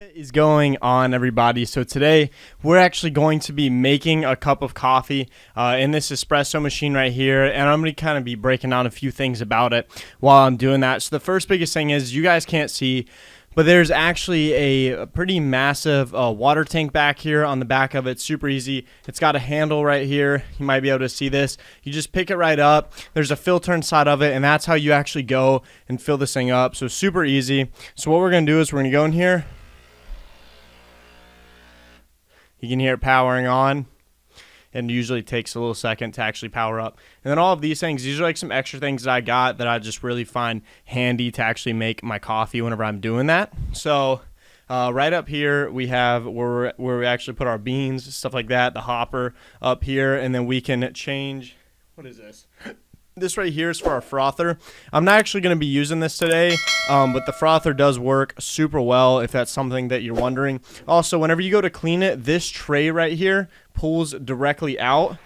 Is going on, everybody? So today we're actually going to be making a cup of coffee in this espresso machine right here, and I'm going to kind of be breaking down a few things about it while I'm doing that. So the first biggest thing is, you guys can't see, but there's actually a pretty massive water tank back here on the back of it. Super easy. It's got a handle right here. You might be able to see this. You just pick it right up. There's a filter inside of it, and that's how you actually go and fill this thing up. So super easy. So what we're going to do is we're going to go in here. You can hear it powering on, and usually takes a little second to actually power up. And then all of these things, these are like some extra things that I got that I just really find handy to actually make my coffee whenever I'm doing that. So right up here we have where we actually put our beans, stuff like that, the hopper up here, and then we can change, what is this? This right here is for our frother. I'm not actually going to be using this today, but the frother does work super well if that's something that you're wondering. Also, whenever you go to clean it, this tray right here pulls directly out,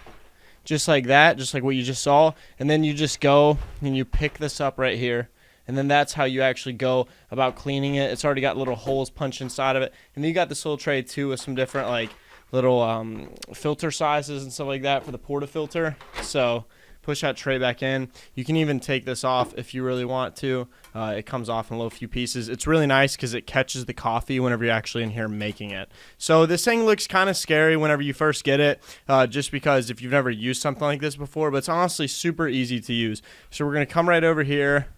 just like that, just like what you just saw. And then you just go and you pick this up right here. And then that's how you actually go about cleaning it. It's already got little holes punched inside of it. And then you got this little tray too with some different like little filter sizes and stuff like that for the portafilter. So push that tray back in. You can even take this off if you really want to. It comes off in a little few pieces. It's really nice because it catches the coffee whenever you're actually in here making it. So this thing looks kind of scary whenever you first get it, just because if you've never used something like this before, but it's honestly super easy to use. So we're going to come right over here.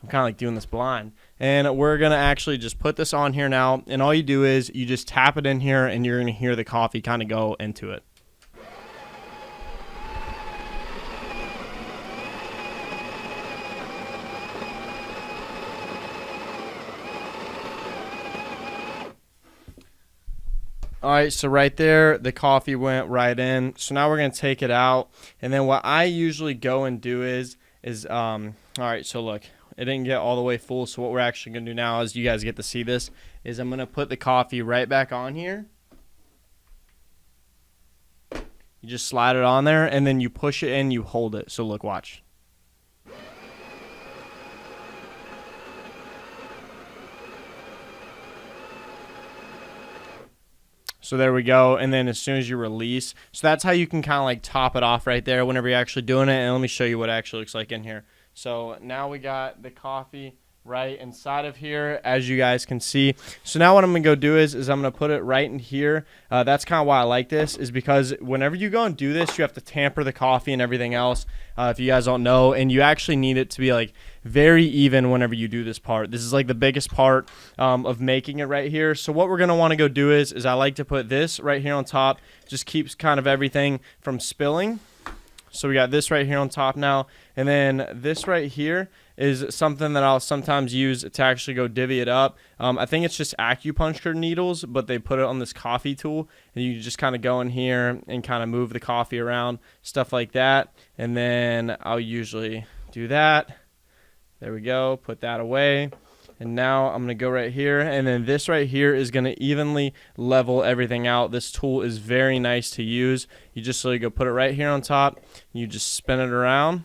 I'm kind of like doing this blind. And we're going to actually just put this on here now. And all you do is you just tap it in here, and you're going to hear the coffee kind of go into it. All right, so right there, the coffee went right in. So now we're going to take it out. And then what I usually go and do is all right, so look, it didn't get all the way full. So what we're actually going to do now, is you guys get to see this, is I'm going to put the coffee right back on here. You just slide it on there, and then you push it in, you hold it. So look, watch. So there we go, and then as soon as you release, so that's how you can kind of like top it off right there whenever you're actually doing it. And let me show you what it actually looks like in here. So now we got the coffee right inside of here, as you guys can see. So now what I'm gonna go do is I'm gonna put it right in here. That's kind of why I like this, is because whenever you go and do this, you have to tamper the coffee and everything else, if you guys don't know, and you actually need it to be like very even whenever you do this part. This is like the biggest part of making it right here. So what we're gonna want to go do is I like to put this right here on top. Just keeps kind of everything from spilling. So we got this right here on top now, and then this right here is something that I'll sometimes use to actually go divvy it up. I think it's just acupuncture needles, but they put it on this coffee tool, and you just kind of go in here and kind of move the coffee around, stuff like that. And then I'll usually do that. There we go, put that away. And now I'm going to go right here, and then this right here is going to evenly level everything out. This tool is very nice to use. You just literally go put it right here on top. You just spin it around,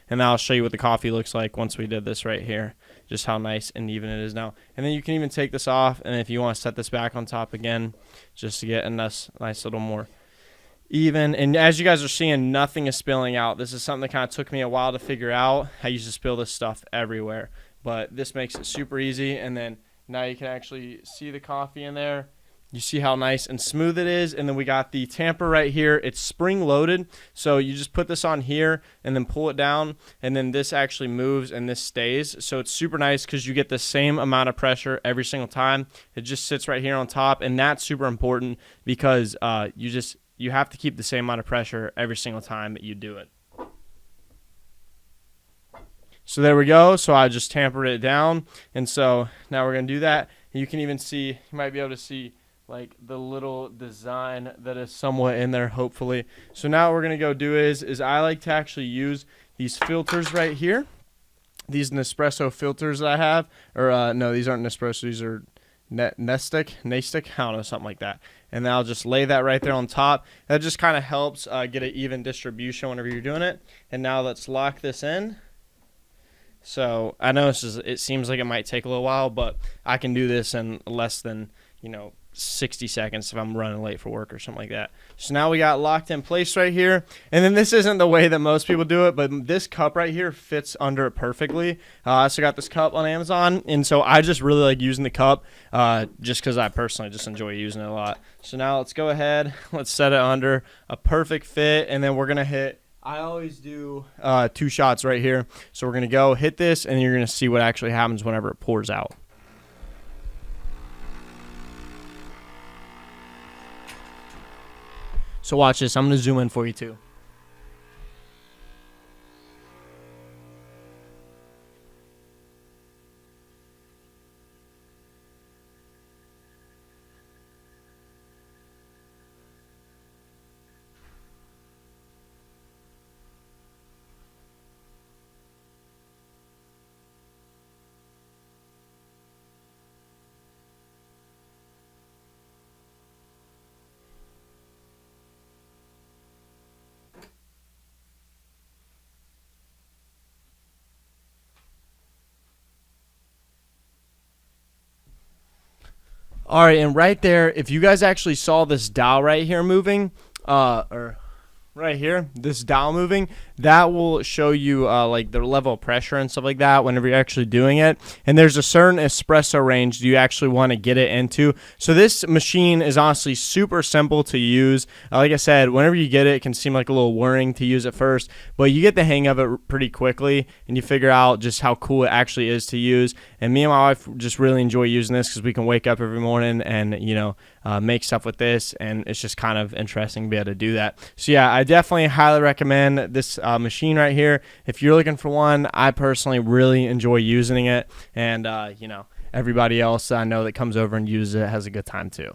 and now I'll show you what the coffee looks like once we did this right here, just how nice and even it is now. And then you can even take this off, and if you want to set this back on top again, just to get a nice little more even. And as you guys are seeing, nothing is spilling out. This is something that kind of took me a while to figure out. I used to spill this stuff everywhere, but this makes it super easy. And then now you can actually see the coffee in there. You see how nice and smooth it is. And then we got the tamper right here. It's spring loaded, so you just put this on here and then pull it down, and then this actually moves and this stays. So it's super nice because you get the same amount of pressure every single time. It just sits right here on top, and that's super important because you have to keep the same amount of pressure every single time that you do it. So there we go. So I just tampered it down, and so now we're going to do that. You can even see, you might be able to see like the little design that is somewhat in there, hopefully. So now what we're going to go do is I like to actually use these filters right here. These Nespresso filters that I have, or no, these aren't Nespresso, these are Nastic, I don't know, something like that. And then I'll just lay that right there on top. That just kind of helps get an even distribution whenever you're doing it. And now let's lock this in. So I know it seems like it might take a little while, but I can do this in less than 60 seconds if I'm running late for work or something like that. So now we got locked in place right here. And then this isn't the way that most people do it, but this cup right here fits under it perfectly. I also got this cup on Amazon, and so I just really like using the cup just because I personally just enjoy using it a lot. So now let's go ahead, let's set it under a perfect fit, and then we're going to hit, I always do 2 shots right here. So we're going to go hit this, and you're going to see what actually happens whenever it pours out. So watch this. I'm going to zoom in for you too. All right, and right there, if you guys actually saw this dial right here moving, or right here, this dial moving, that will show you like the level of pressure and stuff like that whenever you're actually doing it. And there's a certain espresso range you actually want to get it into. So this machine is honestly super simple to use. Like I said, whenever you get it, it can seem like a little worrying to use at first, but you get the hang of it pretty quickly, and you figure out just how cool it actually is to use. And me and my wife just really enjoy using this because we can wake up every morning and make stuff with this, and it's just kind of interesting to be able to do that. So yeah, I definitely highly recommend this machine right here. If you're looking for one, I personally really enjoy using it, and everybody else I know that comes over and uses it has a good time too.